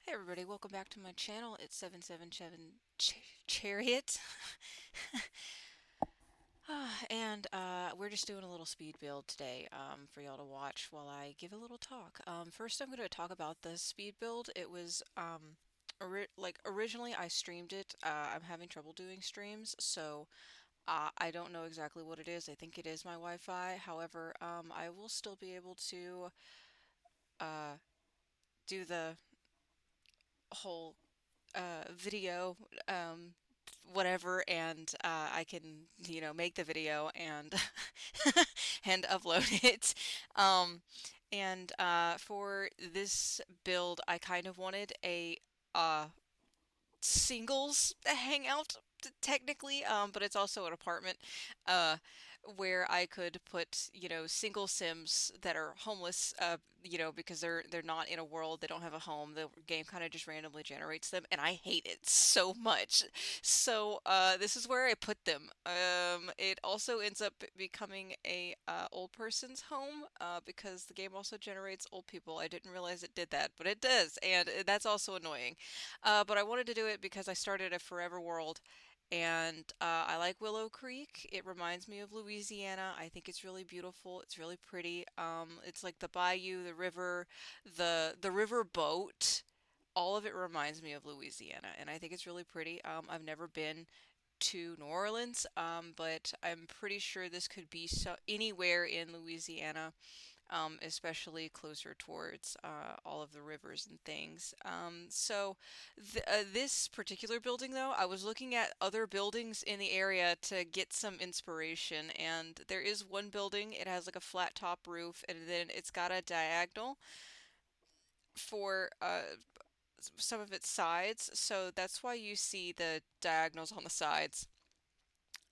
Hey everybody, welcome back to my channel. It's 777 Chariot. And we're just doing a little speed build today for y'all to watch while I give a little talk. First, I'm going to talk about the speed build. It was originally I streamed it. I'm having trouble doing streams, so I don't know exactly what it is. I think it is my Wi-Fi. However, I will still be able to uh, do the whole video, whatever, and I can, make the video and and upload it. Um, and for this build, I kind of wanted a uh, singles hangout technically, but it's also an apartment uh, where I could put, single Sims that are homeless, because they're not in a world, they don't have a home. The game kind of just randomly generates them, and I hate it so much. So this is where I put them. It also ends up becoming a old person's home because the game also generates old people. I didn't realize it did that, but it does, and that's also annoying. But I wanted to do it because I started a Forever World, and I like Willow Creek. It reminds me of Louisiana. I think it's really beautiful. It's really pretty. It's like the bayou, the river, the river boat. All of it reminds me of Louisiana, and I think it's really pretty. I've never been to New Orleans, but I'm pretty sure this could be anywhere in Louisiana, especially closer towards all of the rivers and things. This particular building, though, I was looking at other buildings in the area to get some inspiration, and there is one building. It has like a flat top roof, and then it's got a diagonal for some of its sides, so that's why you see the diagonals on the sides.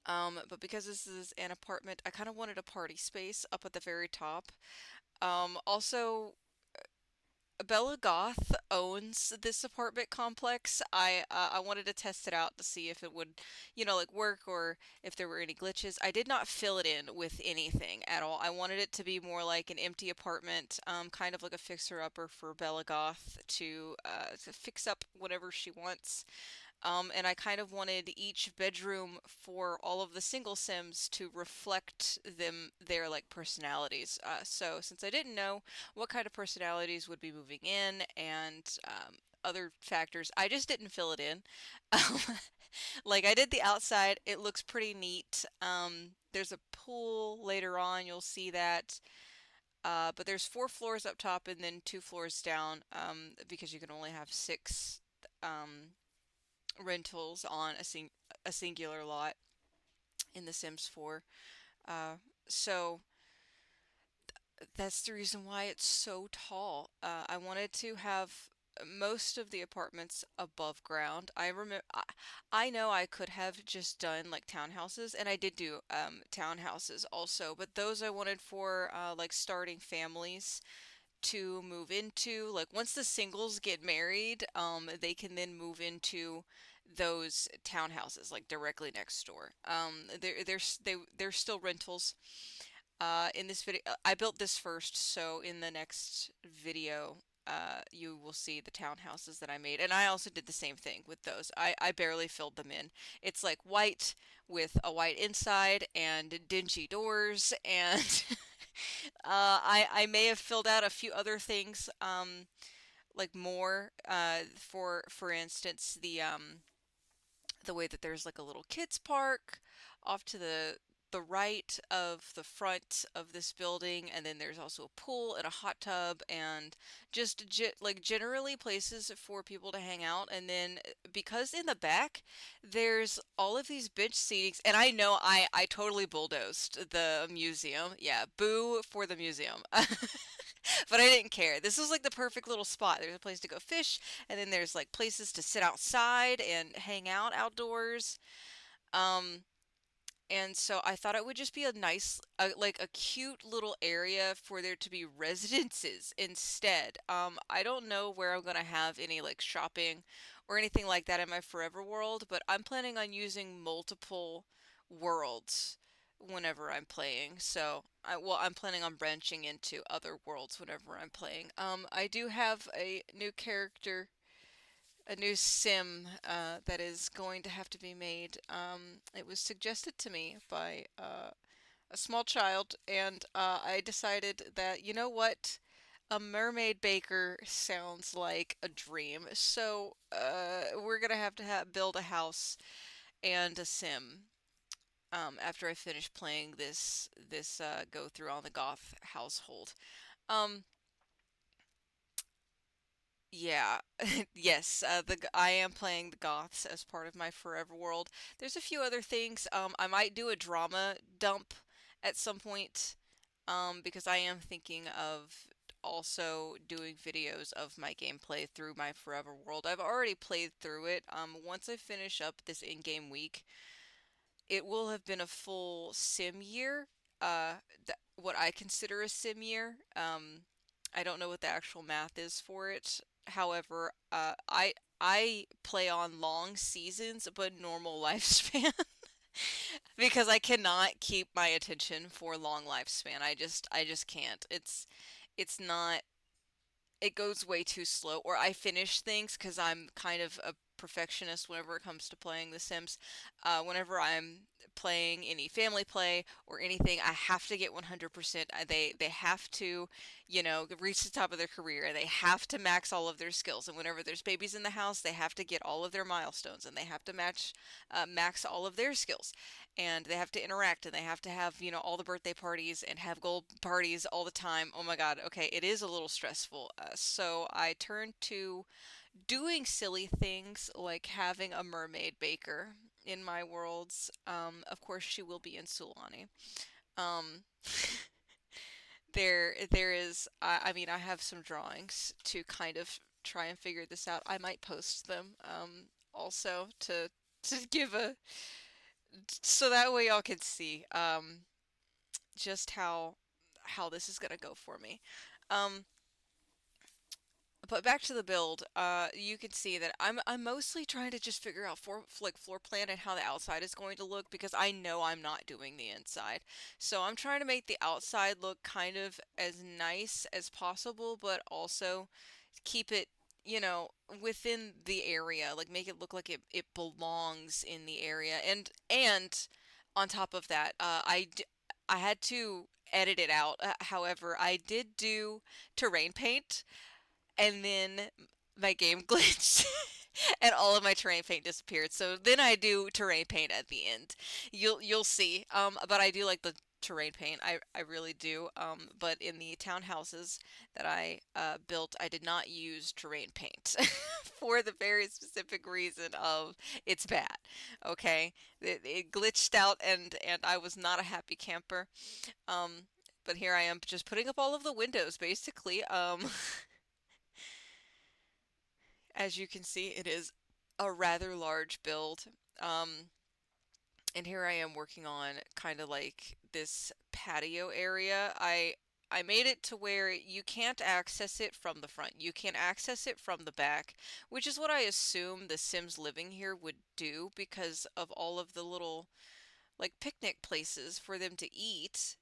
But because this is an apartment, I kind of wanted a party space up at the very top. Also, Bella Goth owns this apartment complex. I wanted to test it out to see if it would, like work or if there were any glitches. I did not fill it in with anything at all. I wanted it to be more like an empty apartment, kind of like a fixer-upper for Bella Goth to fix up whatever she wants. And I kind of wanted each bedroom for all of the single Sims to reflect their like personalities. So since I didn't know what kind of personalities would be moving in and other factors, I just didn't fill it in. Um, like I did the outside, it looks pretty neat. There's a pool later on, you'll see that. But there's 4 floors up top and then 2 floors down because you can only have six um, rentals on a singular lot in The Sims 4. Uh, so that's the reason why it's so tall. I wanted to have most of the apartments above ground. I know I could have just done like townhouses, and I did do townhouses also, but those I wanted for like starting families to move into. Like once the singles get married, they can then move into those townhouses like directly next door. They're still rentals. In this video, I built this first, so in the next video, you will see the townhouses that I made. And I also did the same thing with those. I barely filled them in. It's like white with a white inside and dingy doors and I may have filled out a few other things, like more, for instance, the way that there's like a little kids park off to the right of the front of this building, and then there's also a pool and a hot tub and just like generally places for people to hang out. And then because in the back there's all of these bench seatings, and I know I totally bulldozed the museum. Yeah, boo for the museum. But I didn't care. This was like the perfect little spot. There's a place to go fish, and then there's like places to sit outside and hang out outdoors. Um, and so I thought it would just be a nice, like a cute little area for there to be residences instead. I don't know where I'm gonna have any like shopping or anything like that in my Forever World, but I'm planning on using multiple worlds whenever I'm playing. I'm planning on branching into other worlds whenever I'm playing. I do have a new character a new sim that is going to have to be made. It was suggested to me by a small child, and I decided that, you know what? A mermaid baker sounds like a dream. So we're gonna have to build a house and a sim after I finish playing this go through on the Goth household. Um, Yeah, yes, I am playing the Goths as part of my Forever World. There's a few other things. I might do a drama dump at some point, because I am thinking of also doing videos of my gameplay through my Forever World. I've already played through it. Once I finish up this in-game week, it will have been a full sim year. What I consider a sim year. I don't know what the actual math is for it. However, I play on long seasons but normal lifespan because I cannot keep my attention for long lifespan. I just can't. It's not, it goes way too slow, or I finish things because I'm kind of a perfectionist whenever it comes to playing The Sims. Whenever I'm playing any family play or anything, I have to get 100%. They have to, reach the top of their career, and they have to max all of their skills. And whenever there's babies in the house, they have to get all of their milestones, and they have to max all of their skills, and they have to interact, and they have to have, all the birthday parties and have gold parties all the time. Oh my God. Okay, it is a little stressful. So I turned to doing silly things like having a mermaid baker in my worlds. Of course, she will be in Sulani. Um, there is. I mean, I have some drawings to kind of try and figure this out. I might post them. Also to give a, so that way y'all can see just how this is gonna go for me. Um, but back to the build, you can see that I'm mostly trying to just figure out like floor plan and how the outside is going to look, because I know I'm not doing the inside. So I'm trying to make the outside look kind of as nice as possible, but also keep it, you know, within the area, like make it look like it belongs in the area. And on top of that, I had to edit it out. However, I did do terrain paint, and then my game glitched and all of my terrain paint disappeared. So then I do terrain paint at the end. You'll see. But I do like the terrain paint. I really do. But in the townhouses that I built, I did not use terrain paint for the very specific reason of it's bad. Okay, it glitched out, and I was not a happy camper. Um, but here I am just putting up all of the windows basically. As you can see, it is a rather large build. Um, and here I am working on kind of like this patio area. I made it to where you can't access it from the front. You can access it from the back, which is what I assume the Sims living here would do because of all of the little like picnic places for them to eat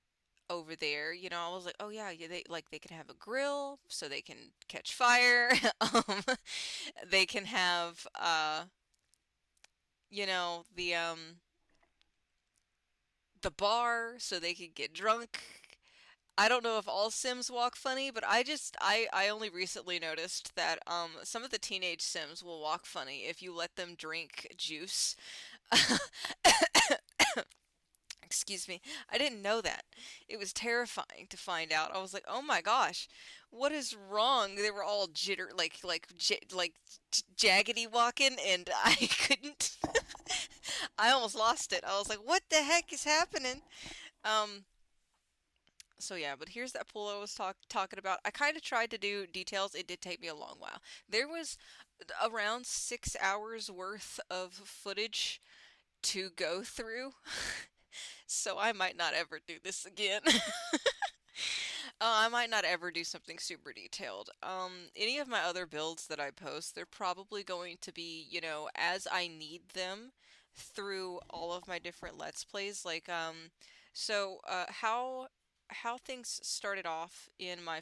over there. I was like, oh yeah, yeah, they can have a grill so they can catch fire. They can have the bar so they could get drunk. I don't know if all Sims walk funny, but I only recently noticed that some of the teenage Sims will walk funny if you let them drink juice. Excuse me. I didn't know that. It was terrifying to find out. I was like, "Oh my gosh, what is wrong?" They were all jaggedy walking, and I couldn't. I almost lost it. I was like, "What the heck is happening?" Um, so yeah, but here's that pool I was talking about. I kind of tried to do details. It did take me a long while. There was around 6 hours worth of footage to go through, so I might not ever do this again. I might not ever do something super detailed. Any of my other builds that I post, they're probably going to be, as I need them through all of my different Let's Plays. Like, how? how things started off in my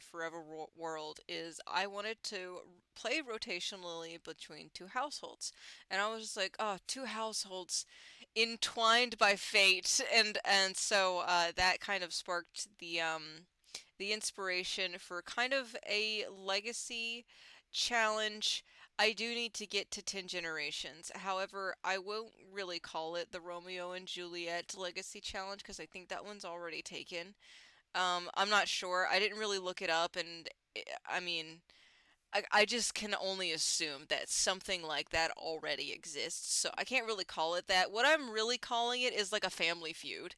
world is I wanted to play rotationally between two households. And I was just like, oh, two households entwined by fate. And so that kind of sparked the inspiration for kind of a legacy challenge. I do need to get to 10 generations. However, I won't really call it the Romeo and Juliet Legacy Challenge because I think that one's already taken. I'm not sure. I didn't really look it up, and I mean, I just can only assume that something like that already exists. So I can't really call it that. What I'm really calling it is like a family feud,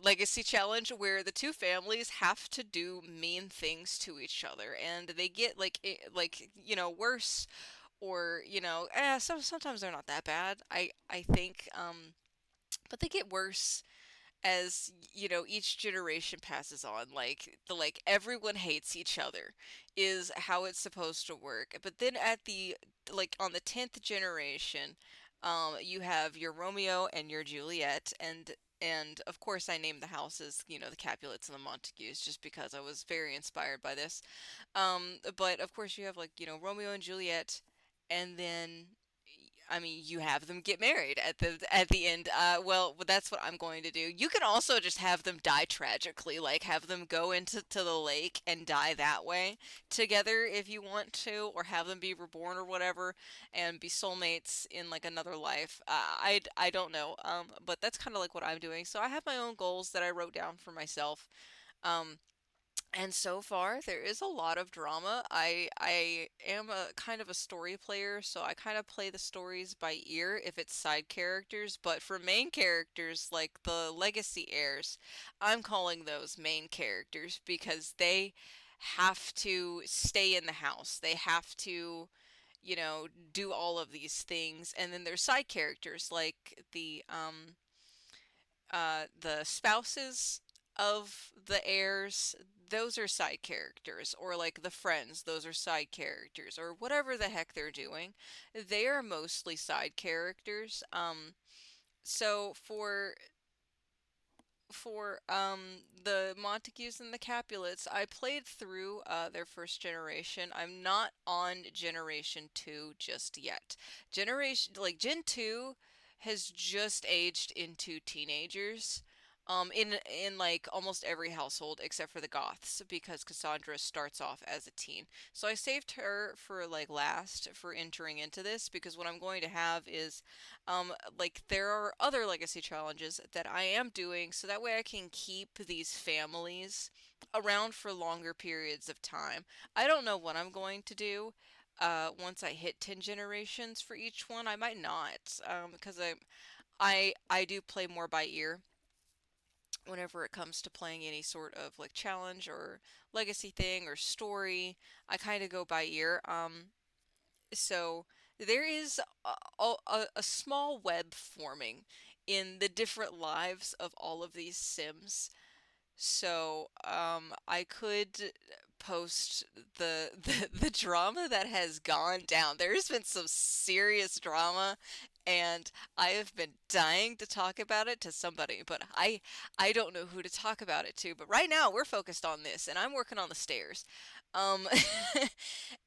legacy challenge where the two families have to do mean things to each other, and they get like like worse, or sometimes they're not that bad. I think, but they get worse as each generation passes on. Like everyone hates each other is how it's supposed to work. But then at the like on the 10th generation, you have your Romeo and your Juliet, and of course I named the houses, the Capulets and the Montagues, just because I was very inspired by this. But of course you have, like, Romeo and Juliet, and then I mean, you have them get married at the end. Well, that's what I'm going to do. You can also just have them die tragically, like have them go into the lake and die that way together if you want to, or have them be reborn or whatever and be soulmates in like another life. I don't know. But that's kind of like what I'm doing. So I have my own goals that I wrote down for myself. Um, and so far, there is a lot of drama. I am a kind of a story player, so I kind of play the stories by ear if it's side characters. But for main characters, like the legacy heirs, I'm calling those main characters because they have to stay in the house. They have to, do all of these things. And then there's side characters like the spouses of the heirs, those are side characters, or like the friends, those are side characters, or whatever the heck they're doing. They are mostly side characters. So for the Montagues and the Capulets, I played through their first generation. I'm not on generation 2 just yet. Gen 2 has just aged into teenagers. In like almost every household except for the Goths, because Cassandra starts off as a teen. So I saved her for like last for entering into this, because what I'm going to have is like there are other legacy challenges that I am doing, so that way I can keep these families around for longer periods of time. I don't know what I'm going to do once I hit 10 generations for each one. I might not, because I do play more by ear whenever it comes to playing any sort of like challenge or legacy thing or story. I kind of go by ear. So there is a small web forming in the different lives of all of these Sims. So, I could post the drama that has gone down. There's been some serious drama, and I have been dying to talk about it to somebody, but I don't know who to talk about it to. But right now we're focused on this, and I'm working on the stairs. Um,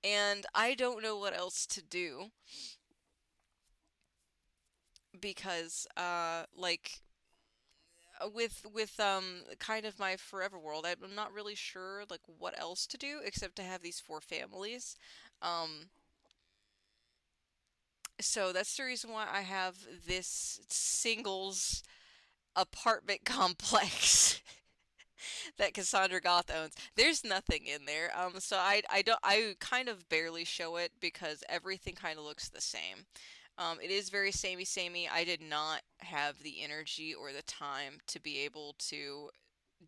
and I don't know what else to do because like with kind of my forever world, I'm not really sure like what else to do except to have these four families. Um, so that's the reason why I have this singles apartment complex that Cassandra Goth owns. There's nothing in there. So I kind of barely show it because everything kind of looks the same. It is very samey. I did not have the energy or the time to be able to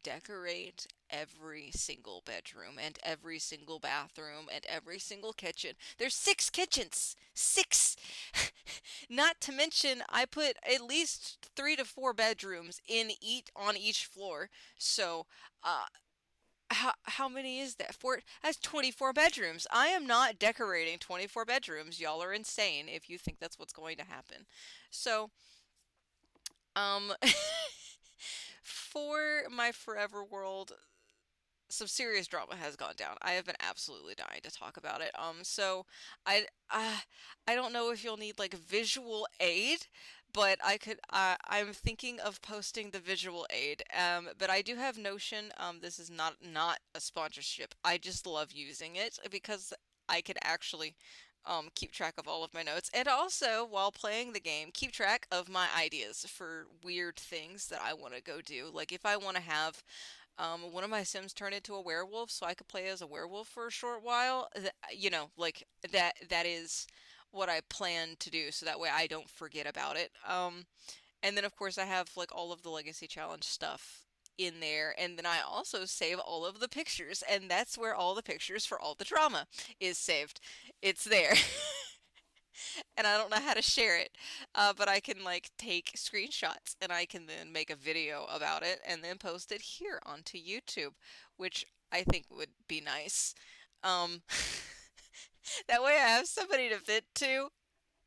decorate every single bedroom and every single bathroom and every single kitchen. There's six kitchens. Six. Not to mention I put at least 3 to 4 bedrooms in each on each floor. So, uh how many is that? Four. That's 24 bedrooms. I am not decorating 24 bedrooms. Y'all are insane if you think that's what's going to happen. So, um For my forever world, some serious drama has gone down. I have been absolutely dying to talk about it. So I I don't know if you'll need like visual aid, but I could. I'm thinking of posting the visual aid. But I do have Notion. This is not a sponsorship. I just love using it because I could actually keep track of all of my notes, and also while playing the game keep track of my ideas for weird things that I want to go do. Like if I want to have one of my Sims turned into a werewolf so I could play as a werewolf for a short while. Like that is what I plan to do so that way I don't forget about it. And then of course I have like all of the Legacy Challenge stuff in there, and then I also save all of the pictures, and that's where all the pictures for all the drama is saved. It's there. And I don't know how to share it. But I can like take screenshots and I can then make a video about it and then post it here onto YouTube, which I think would be nice. Um, that way I have somebody to vent to.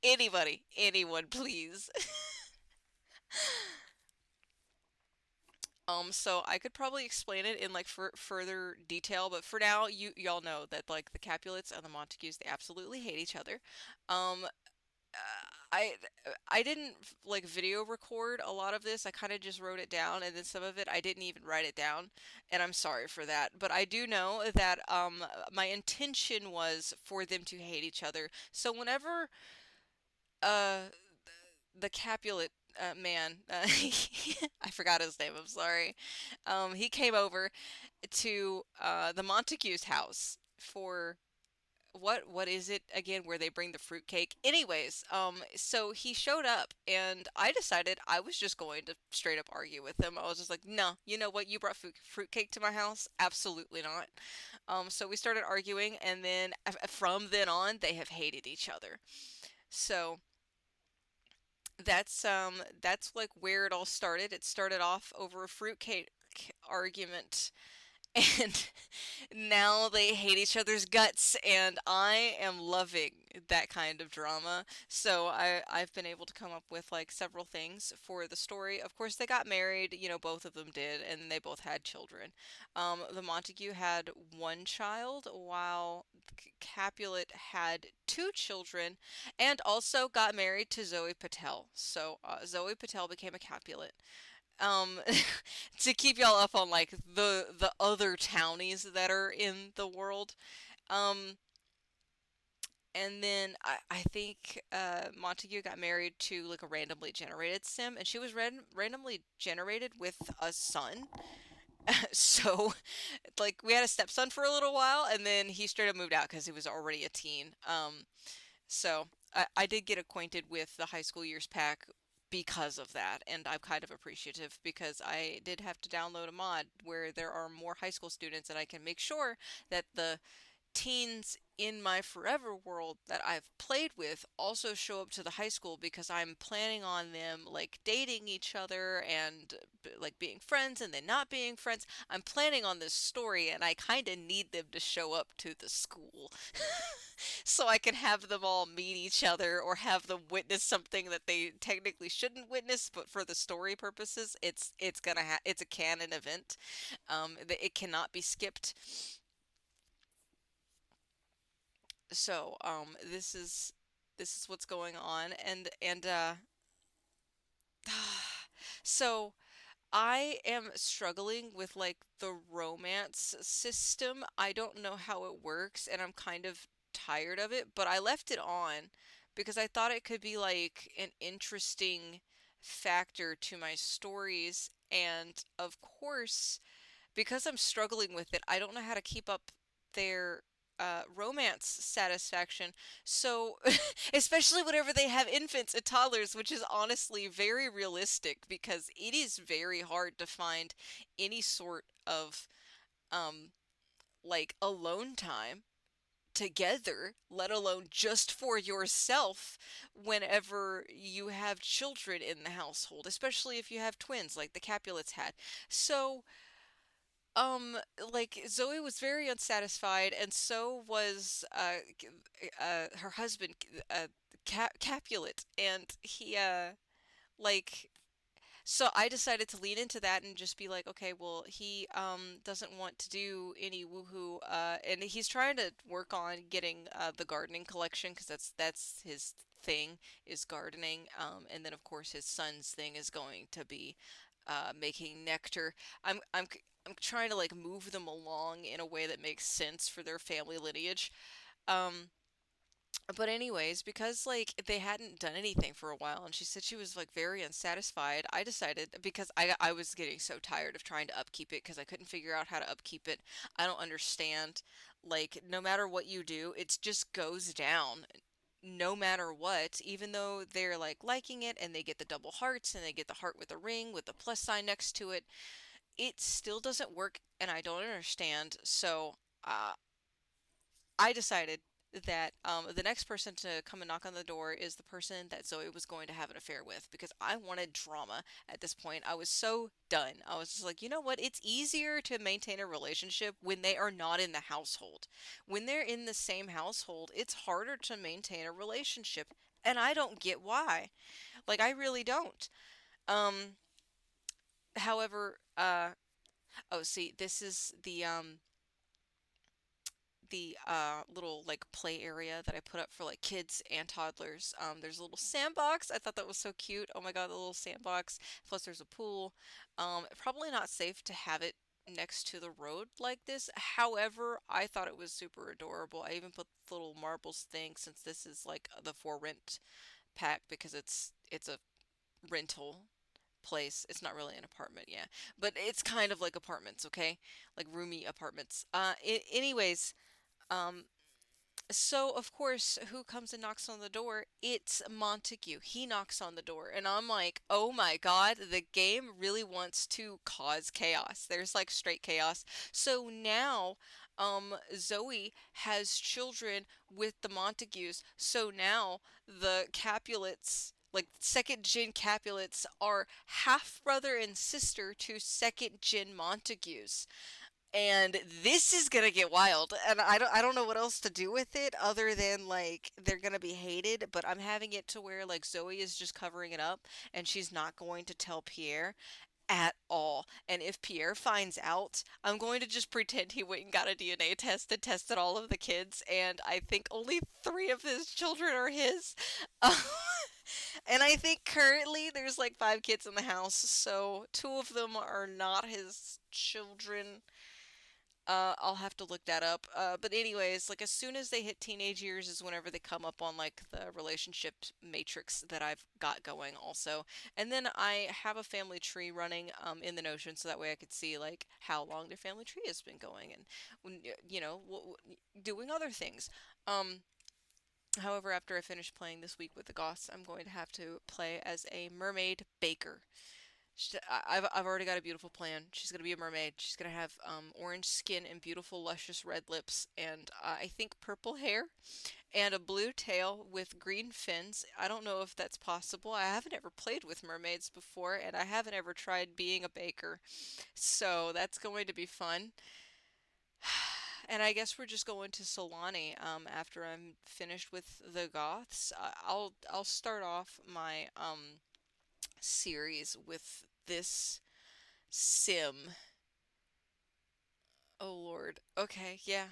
Anybody, anyone, please. So I could probably explain it in like further detail, but for now, y'all know that like the Capulets and the Montagues, they absolutely hate each other. Um, I I didn't like video record a lot of this. I kind of just wrote it down, and then some of it I didn't even write it down, and I'm sorry for that. But I do know that my intention was for them to hate each other. So whenever uh the Capulet man, I forgot his name. I'm sorry. He came over to the Montague's house for what is it again where they bring the fruitcake? Anyways, so he showed up and I decided I was just going to straight up argue with him. I was just like, "No, you know what? You brought fruitcake to my house? Absolutely not." So we started arguing, and then from then on they have hated each other. So that's like where it all started. It started off over a fruitcake argument, and now they hate each other's guts, and I am loving that kind of drama. So I've been able to come up with like several things for the story. Of course they got married, both of them did, and they both had children. The Montague had one child while Capulet had two children, and also got married to Zoe Patel. So Zoe Patel became a Capulet. um to keep y'all up on like the other townies that are in the world. um and then I think Montague got married to like a randomly generated sim, and she was randomly generated with a son. So like we had a stepson for a little while, and then he straight up moved out because he was already a teen. So I did get acquainted with the high school years pack because of that, and I'm kind of appreciative because I did have to download a mod where there are more high school students, and I can make sure that the teens in my forever world that I've played with also show up to the high school because I'm planning on them like dating each other and like being friends and then not being friends. I'm planning on this story and I kind of need them to show up to the school so I can have them all meet each other or have them witness something that they technically shouldn't witness, but for the story purposes, it's a canon event. It cannot be skipped. So this is what's going on, and so I am struggling with like the romance system. I don't know how it works, and I'm kind of tired of it, but I left it on because I thought it could be like an interesting factor to my stories, and of course because I'm struggling with it, I don't know how to keep up their romance satisfaction. So, especially whenever they have infants and toddlers, which is honestly very realistic because it is very hard to find any sort of um, like alone time together, let alone just for yourself whenever you have children in the household, especially if you have twins like the Capulets had. So, um, like Zoe was very unsatisfied, and so was her husband, Capulet, and he like So I decided to lean into that and just be like, okay, well, he doesn't want to do any woohoo, and he's trying to work on getting the gardening collection because that's his thing is gardening. And then of course his son's thing is going to be making nectar. I'm trying to like move them along in a way that makes sense for their family lineage. Um, but anyways, because like they hadn't done anything for a while and she said she was like very unsatisfied, I decided because I was getting so tired of trying to upkeep it because I couldn't figure out how to upkeep it. I don't understand. Like no matter what you do, it just goes down no matter what, even though they're like liking it and they get the double hearts and they get the heart with a ring with the plus sign next to it, it still doesn't work and I don't understand. So, uh, I decided that the next person to come and knock on the door is the person that Zoe was going to have an affair with because I wanted drama at this point. I was so done. I was just like, you know what? It's easier to maintain a relationship when they are not in the household. When they're in the same household, it's harder to maintain a relationship. And I don't get why. Like, I really don't. Um, however, oh, see, this is the little like play area that I put up for like kids and toddlers. There's a little sandbox. I thought that was so cute. Oh my God, the little sandbox. Plus there's a pool. Probably not safe to have it next to the road like this. However, I thought it was super adorable. I even put the little marbles thing since this is like the for rent pack because it's a rental place. It's not really an apartment, yeah. But it's kind of like apartments, okay? Like roomy apartments. Anyways, um, so of course, who comes and knocks on the door? It's Montague. He knocks on the door, and I'm like, "Oh my God, the game really wants to cause chaos." There's like straight chaos. So now, Zoe has children with the Montagues. So now the Capulets, like second gen Capulets, are half brother and sister to second gen Montagues. And this is gonna get wild, and I don't know what else to do with it other than like they're gonna be hated, but I'm having it to where like Zoe is just covering it up and she's not going to tell Pierre at all. And if Pierre finds out, I'm going to just pretend he went and got a DNA test and tested all of the kids, and I think only three of his children are his. And I think currently there's like five kids in the house, so two of them are not his children. I'll have to look that up. But anyways, like as soon as they hit teenage years is whenever they come up on like the relationship matrix that I've got going also. And then I have a family tree running in the Notion so that way I could see like how long their family tree has been going and you know doing other things. Um, However, after I finish playing this week with the Goths, I'm going to have to play as a mermaid baker. I've already got a beautiful plan. She's gonna be a mermaid. She's gonna have orange skin and beautiful, luscious red lips, and I think purple hair and a blue tail with green fins. I don't know if that's possible. I haven't ever played with mermaids before, and I haven't ever tried being a baker, so that's going to be fun. And I guess we're just going to Solani after I'm finished with the Goths. I'll start off my series with this sim. Oh Lord. Okay, yeah.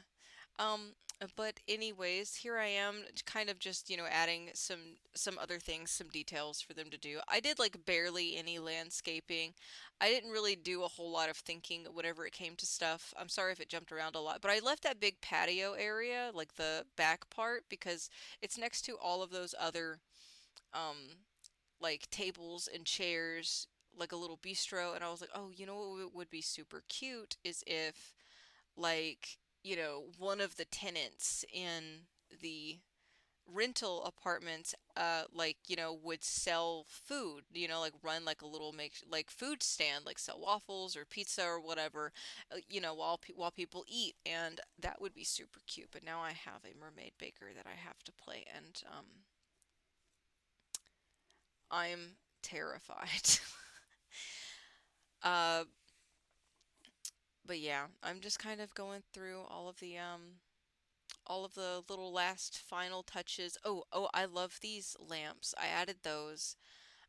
Um, but anyways, here I am kind of just, adding some other things, some details for them to do. I did like barely any landscaping. I didn't really do a whole lot of thinking whenever it came to stuff. I'm sorry if it jumped around a lot, but I left that big patio area, like the back part, because it's next to all of those other um like tables and chairs, like a little bistro, and I was like, "Oh, you know what would be super cute is if like, one of the tenants in the rental apartments like, would sell food, like run like a little make like food stand, like sell waffles or pizza or whatever, while people eat, and that would be super cute. But now I have a mermaid baker that I have to play, and I'm terrified. uh but yeah, I'm just kind of going through all of the little last final touches. Oh, I love these lamps. I added those.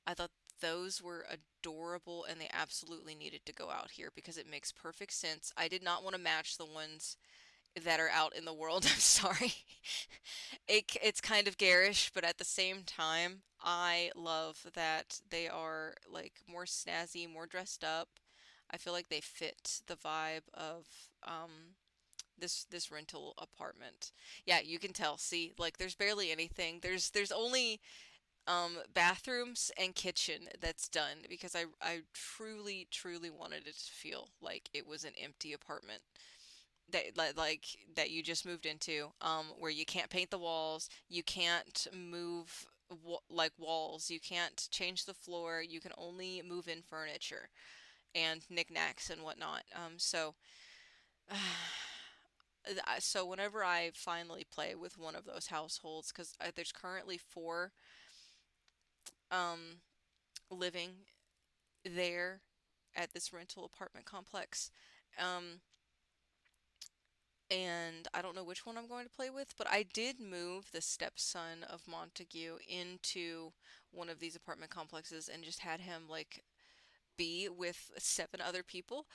I thought those were adorable and they absolutely needed to go out here because it makes perfect sense. I did not want to match the ones that are out in the world. I'm sorry. It's kind of garish, but at the same time, I love that they are like more snazzy, more dressed up. I feel like they fit the vibe of this rental apartment. Yeah, you can tell. See, like there's barely anything. There's only bathrooms and kitchen that's done because I truly wanted it to feel like it was an empty apartment that like that you just moved into, where you can't paint the walls, you can't move like walls, you can't change the floor, you can only move in furniture and knickknacks and whatnot. So whenever I finally play with one of those households, because there's currently four um, living there at this rental apartment complex. Um, and I don't know which one I'm going to play with, but I did move the stepson of Montague into one of these apartment complexes and just had him like be with seven other people.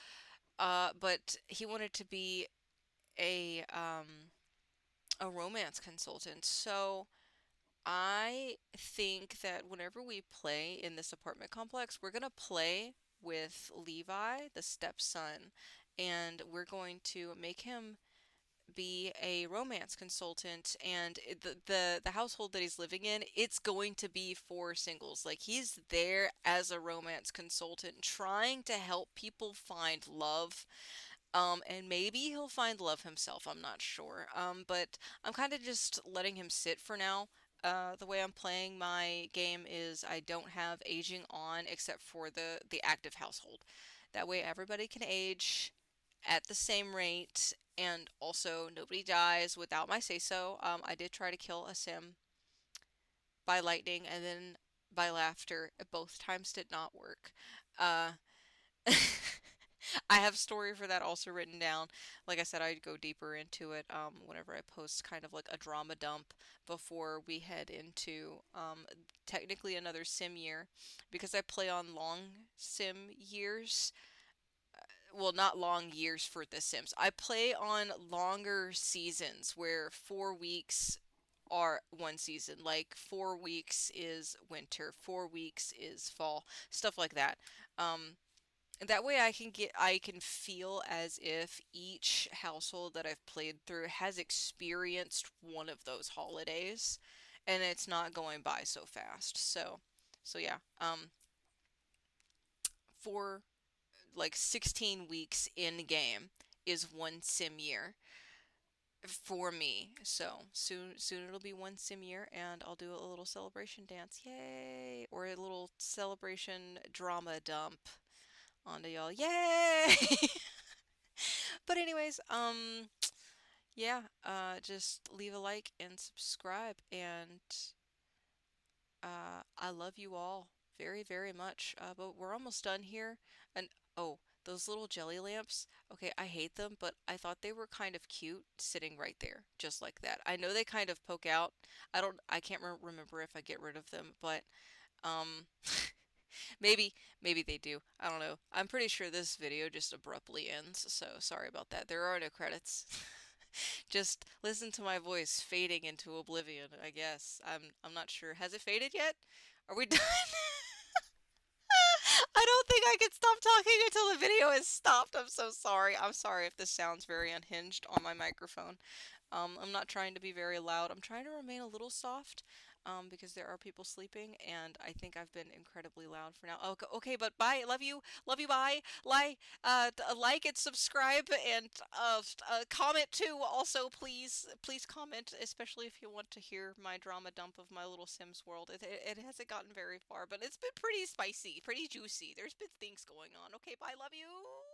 But he wanted to be a a romance consultant. So I think that whenever we play in this apartment complex, we're gonna play with Levi, the stepson, and we're going to make him be a romance consultant, and the household that he's living in, it's going to be for singles. Like he's there as a romance consultant trying to help people find love. And maybe he'll find love himself, I'm not sure. But I'm kind of just letting him sit for now. The way I'm playing my game is I don't have aging on except for the active household. That way everybody can age at the same rate, and also nobody dies without my say so. I did try to kill a sim by lightning and then by laughter. Both times did not work. Uh, I have story for that also written down. Like I said, I'd go deeper into it whenever I post kind of like a drama dump before we head into technically another sim year because I play on long sim years. Well, not long years for The Sims. I play on longer seasons where 4 weeks are one season. Like 4 weeks is winter, 4 weeks is fall, stuff like that. Um, that way I can feel as if each household that I've played through has experienced one of those holidays and it's not going by so fast. So yeah. For like 16 weeks in game is one sim year for me. So soon it'll be one sim year and I'll do a little celebration dance. Yay! Or a little celebration drama dump onto y'all. Yay! But anyways, yeah, just leave a like and subscribe and I love you all very much. But we're almost done here. And oh, those little jelly lamps. Okay, I hate them, but I thought they were kind of cute sitting right there, just like that. I know they kind of poke out. I can't remember if I get rid of them, but um, maybe they do. I don't know. I'm pretty sure this video just abruptly ends, so sorry about that. There are no credits. Just listen to my voice fading into oblivion, I guess. I'm not sure. Has it faded yet? Are we done? I don't think I can stop talking until the video is stopped. I'm so sorry. I'm sorry if this sounds very unhinged on my microphone. I'm not trying to be very loud. I'm trying to remain a little soft, because there are people sleeping, and I think I've been incredibly loud for now. Okay, okay, but bye. Love you. Bye. Like and subscribe, and comment too. Also, please comment, especially if you want to hear my drama dump of my little Sims world. It hasn't gotten very far, but it's been pretty spicy, pretty juicy. There's been things going on. Okay, bye. Love you.